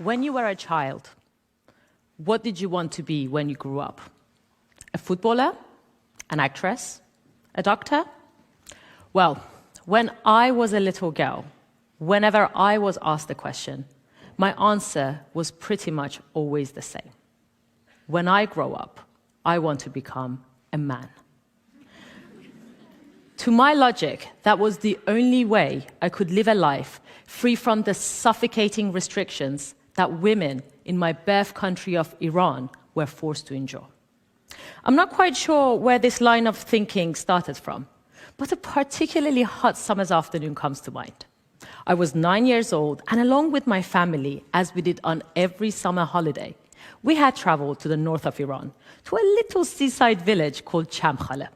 When you were a child, what did you want to be when you grew up? A footballer? An actress? A doctor? Well, when I was a little girl, whenever I was asked the question, my answer was pretty much always the same. When I grow up, I want to become a man. To my logic, that was the only way I could live a life free from the suffocating restrictions that women in my birth country of Iran were forced to endure. I'm not quite sure where this line of thinking started from, but a particularly hot summer's afternoon comes to mind. I was 9 years old, and along with my family, as we did on every summer holiday, we had traveled to the north of Iran, to a little seaside village called Chamkhale.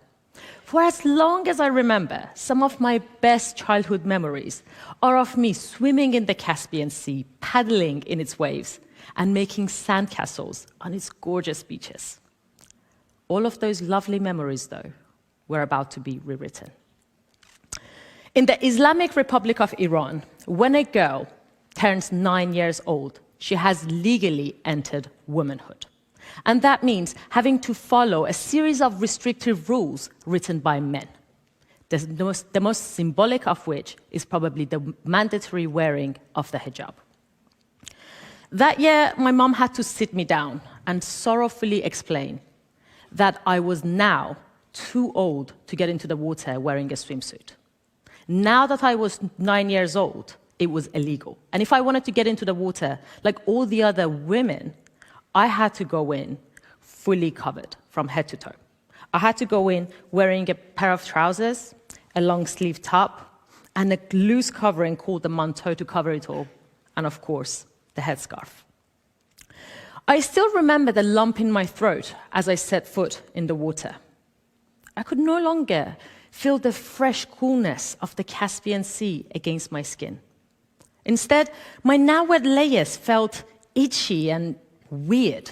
For as long as I remember, some of my best childhood memories are of me swimming in the Caspian Sea, paddling in its waves, and making sandcastles on its gorgeous beaches. All of those lovely memories, though, were about to be rewritten. In the Islamic Republic of Iran, when a girl turns 9 years old, she has legally entered womanhood. And that means having to follow a series of restrictive rules written by men, the most symbolic of which is probably the mandatory wearing of the hijab. That year, my mom had to sit me down and sorrowfully explain that I was now too old to get into the water wearing a swimsuit. Now that I was 9 years old, it was illegal. And if I wanted to get into the water, like all the other women, I had to go in fully covered from head to toe. I had to go in wearing a pair of trousers, a long-sleeve top, and a loose covering called the manteau to cover it all, and of course, the headscarf. I still remember the lump in my throat as I set foot in the water. I could no longer feel the fresh coolness of the Caspian Sea against my skin. Instead, my now wet layers felt itchy and weird.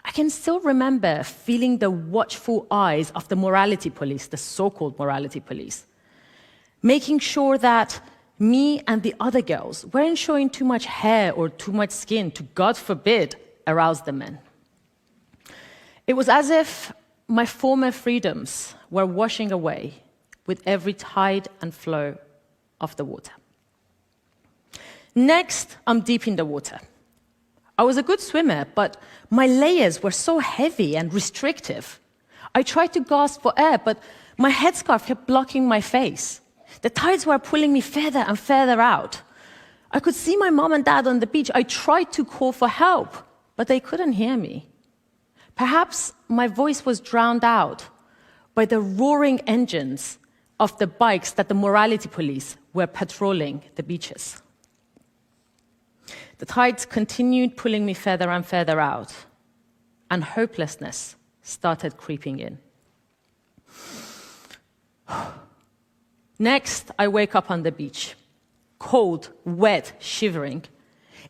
I can still remember feeling the watchful eyes of the morality police, the so-called morality police, making sure that me and the other girls weren't showing too much hair or too much skin to, God forbid, arouse the men. It was as if my former freedoms were washing away with every tide and flow of the water. Next, I'm deep in the water. I was a good swimmer, but my layers were so heavy and restrictive. I tried to gasp for air, but my headscarf kept blocking my face. The tides were pulling me further and further out. I could see my mom and dad on the beach. I tried to call for help, but they couldn't hear me. Perhaps my voice was drowned out by the roaring engines of the bikes that the morality police were patrolling the beaches. The tides continued pulling me further and further out, and hopelessness started creeping in. Next, I wake up on the beach, cold, wet, shivering.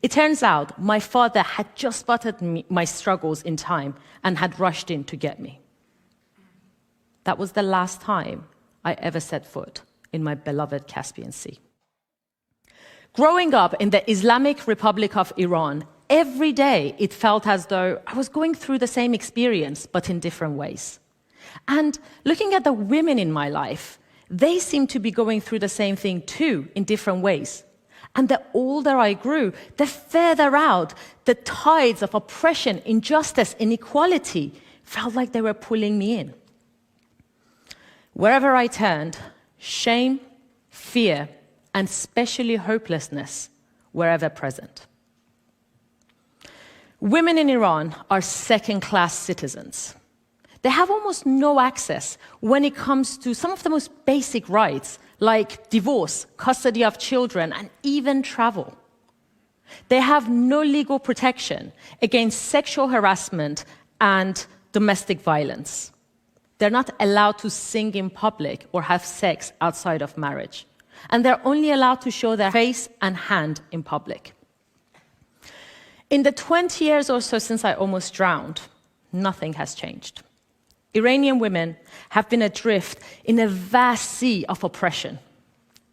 It turns out my father had just spotted my struggles in time and had rushed in to get me. That was the last time I ever set foot in my beloved Caspian Sea. Growing up in the Islamic Republic of Iran, every day it felt as though I was going through the same experience, but in different ways. And looking at the women in my life, they seemed to be going through the same thing too, in different ways. And the older I grew, the further out the tides of oppression, injustice, inequality felt like they were pulling me in. Wherever I turned, shame, fear, and especially hopelessness were ever present. Women in Iran are second-class citizens. They have almost no access when it comes to some of the most basic rights, like divorce, custody of children, and even travel. They have no legal protection against sexual harassment and domestic violence. They're not allowed to sing in public or have sex outside of marriage. And they're only allowed to show their face and hand in public. In the 20 years or so since I almost drowned, nothing has changed. Iranian women have been adrift in a vast sea of oppression.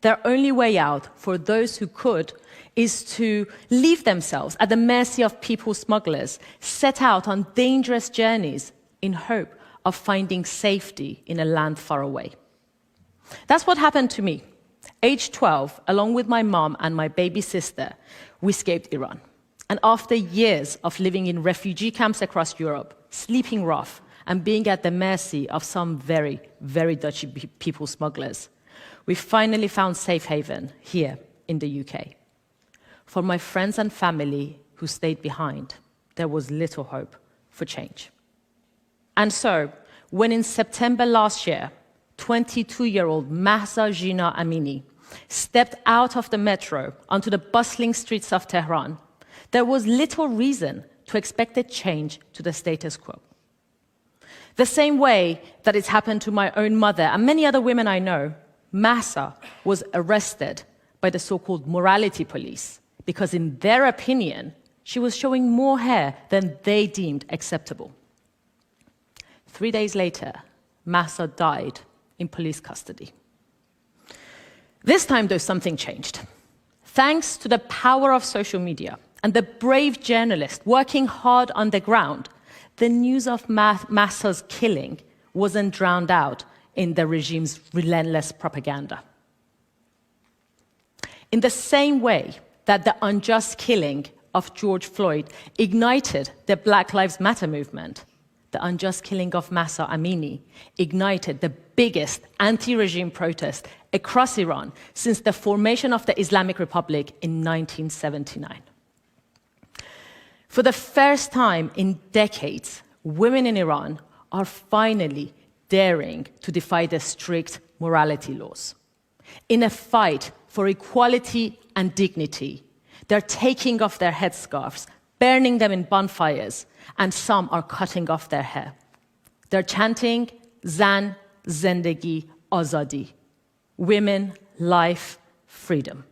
Their only way out for those who could is to leave themselves at the mercy of people smugglers, set out on dangerous journeys in hope of finding safety in a land far away. That's what happened to me. Age 12, along with my mom and my baby sister, we escaped Iran. And after years of living in refugee camps across Europe, sleeping rough, and being at the mercy of some very, very dodgy people smugglers, we finally found safe haven here in the UK. For my friends and family who stayed behind, there was little hope for change. And so, when in September last year, 22-year-old Mahsa Jina Amini stepped out of the metro onto the bustling streets of Tehran, there was little reason to expect a change to the status quo. The same way that it's happened to my own mother and many other women I know, Mahsa was arrested by the so-called morality police because, in their opinion, she was showing more hair than they deemed acceptable. 3 days later, Mahsa died in police custody. This time, though, something changed. Thanks to the power of social media and the brave journalists working hard on the ground, the news of Mahsa's killing wasn't drowned out in the regime's relentless propaganda. In the same way that the unjust killing of George Floyd ignited the Black Lives Matter movement, the unjust killing of Mahsa Amini ignited the biggest anti-regime protest across Iran since the formation of the Islamic Republic in 1979. For the first time in decades, women in Iran are finally daring to defy the strict morality laws. In a fight for equality and dignity, they're taking off their headscarves, burning them in bonfires, and some are cutting off their hair. They're chanting, Zan, Zendegi, Azadi. Women, life, freedom.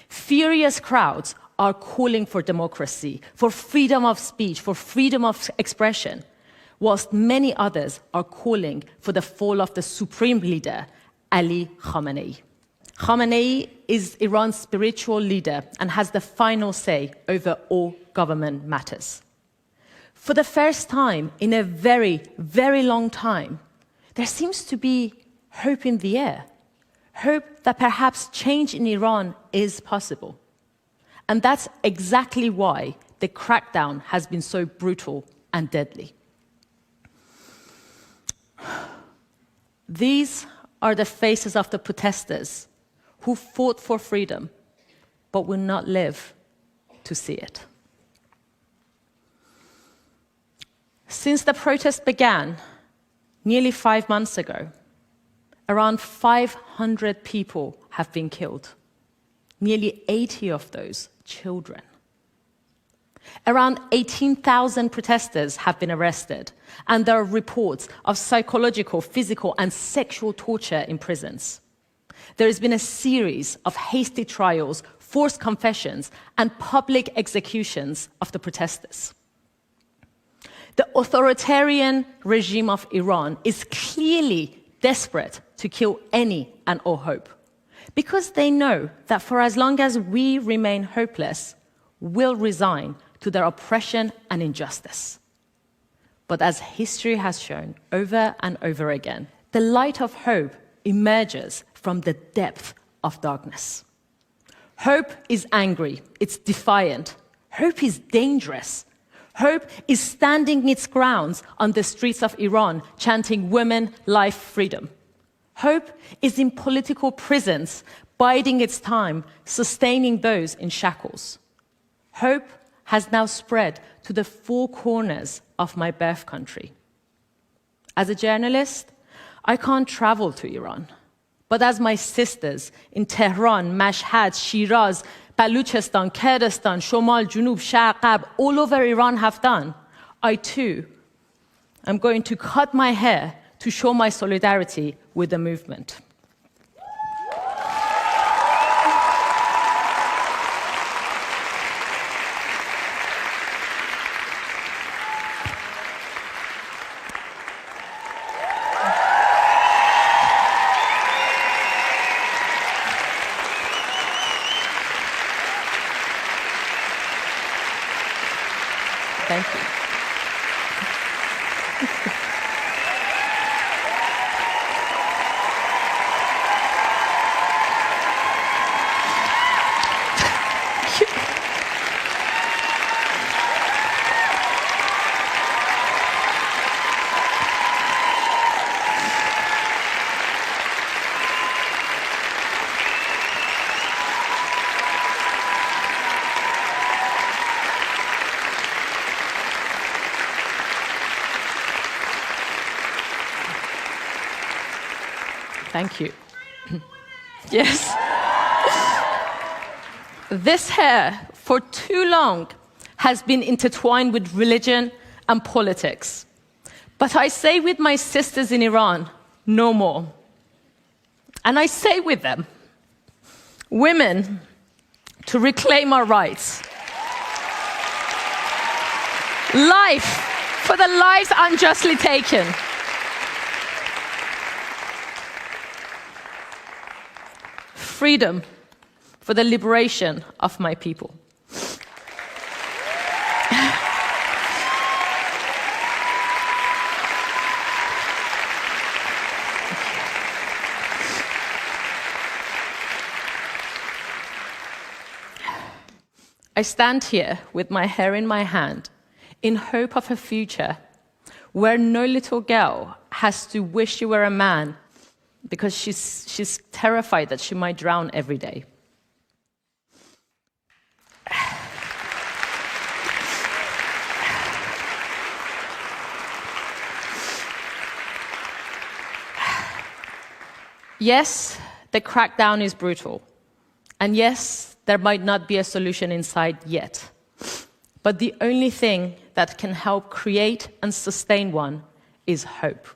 Furious crowds are calling for democracy, for freedom of speech, for freedom of expression, whilst many others are calling for the fall of the supreme leader, Ali Khamenei. Khamenei is Iran's spiritual leader and has the final say over all government matters. For the first time in a very, very long time, there seems to be hope in the air. Hope that perhaps change in Iran is possible. And that's exactly why the crackdown has been so brutal and deadly. These are the faces of the protesters who fought for freedom, but will not live to see it. Since the protest began nearly 5 months ago, around 500 people have been killed, nearly 80 of those children. Around 18,000 protesters have been arrested, and there are reports of psychological, physical, and sexual torture in prisons. There has been a series of hasty trials, forced confessions, and public executions of the protesters. The authoritarian regime of Iran is clearly desperate to kill any and all hope, because they know that for as long as we remain hopeless, we'll resign to their oppression and injustice. But as history has shown over and over again, the light of hope emerges from the depth of darkness. Hope is angry, it's defiant. Hope is dangerous. Hope is standing its grounds on the streets of Iran, chanting women, life, freedom. Hope is in political prisons, biding its time, sustaining those in shackles. Hope has now spread to the four corners of my birth country. As a journalist, I can't travel to Iran. But as my sisters in Tehran, Mashhad, Shiraz, Baluchistan, Kurdistan, Shomal, Junub, Sharq, Gharb, all over Iran have done, I too am going to cut my hair to show my solidarity with the movement. Thank you. Thank you. Yes. This hair, for too long, has been intertwined with religion and politics. But I say with my sisters in Iran, no more. And I say with them, women, to reclaim our rights. Life for the lives unjustly taken. Freedom for the liberation of my people. I stand here with my hair in my hand in hope of a future where no little girl has to wish she were a man because she's terrified that she might drown every day. Yes, the crackdown is brutal. And yes, there might not be a solution in sight yet. But the only thing that can help create and sustain one is hope.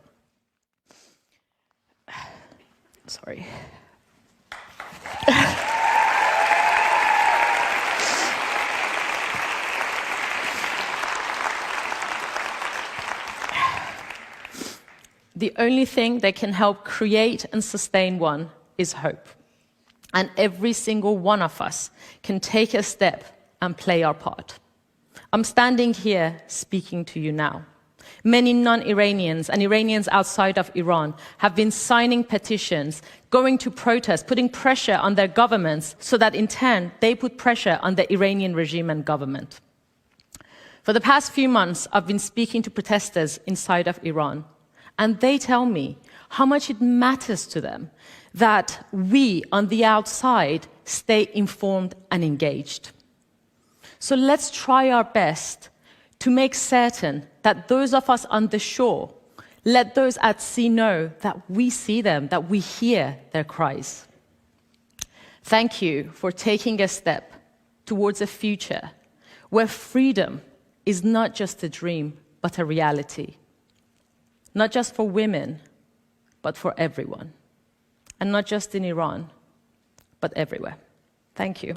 Sorry. The only thing that can help create and sustain one is hope. And every single one of us can take a step and play our part. I'm standing here speaking to you now. Many non-Iranians and Iranians outside of Iran have been signing petitions, going to protest, putting pressure on their governments so that in turn they put pressure on the Iranian regime and government. For the past few months, I've been speaking to protesters inside of Iran, and they tell me how much it matters to them that we on the outside stay informed and engaged. So let's try our best to make certain that those of us on the shore let those at sea know that we see them, that we hear their cries. Thank you for taking a step towards a future where freedom is not just a dream, but a reality. Not just for women, but for everyone. And not just in Iran, but everywhere. Thank you.